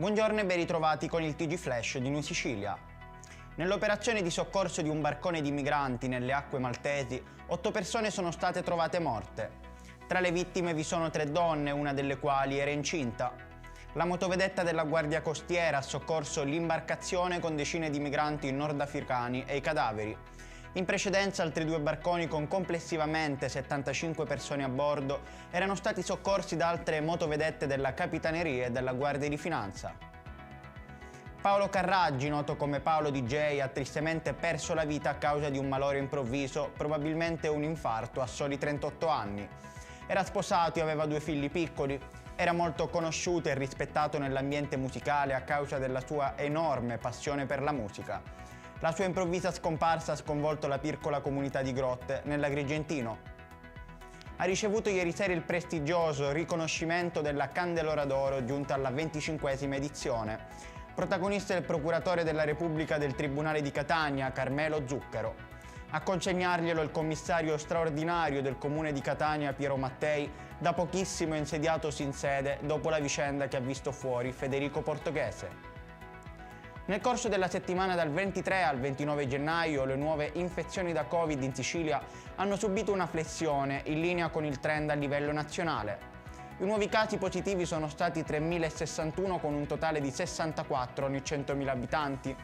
Buongiorno e ben ritrovati con il TG Flash di New Sicilia. Nell'operazione di soccorso di un barcone di migranti nelle acque maltesi, 8 persone sono state trovate morte. Tra le vittime vi sono 3 donne, una delle quali era incinta. La motovedetta della Guardia Costiera ha soccorso l'imbarcazione con decine di migranti nordafricani e i cadaveri. In precedenza altri 2 barconi con complessivamente 75 persone a bordo erano stati soccorsi da altre motovedette della Capitaneria e della Guardia di Finanza. Paolo Carraggi, noto come Paolo DJ, ha tristemente perso la vita a causa di un malore improvviso, probabilmente un infarto, a soli 38 anni. Era sposato e aveva 2 figli piccoli. Era molto conosciuto e rispettato nell'ambiente musicale a causa della sua enorme passione per la musica. La sua improvvisa scomparsa ha sconvolto la piccola comunità di Grotte, nell'Agrigentino. Ha ricevuto ieri sera il prestigioso riconoscimento della Candelora d'Oro giunta alla 25esima edizione. Protagonista è il procuratore della Repubblica del Tribunale di Catania, Carmelo Zucchero. A consegnarglielo il commissario straordinario del Comune di Catania, Piero Mattei, da pochissimo insediatosi in sede dopo la vicenda che ha visto fuori Federico Portoghese. Nel corso della settimana dal 23 al 29 gennaio le nuove infezioni da Covid in Sicilia hanno subito una flessione in linea con il trend a livello nazionale. I nuovi casi positivi sono stati 3.061 con un totale di 64 ogni 100.000 abitanti.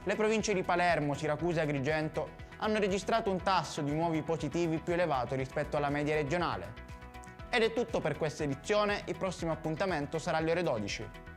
Le province di Palermo, Siracusa e Agrigento hanno registrato un tasso di nuovi positivi più elevato rispetto alla media regionale. Ed è tutto per questa edizione, il prossimo appuntamento sarà alle ore 12.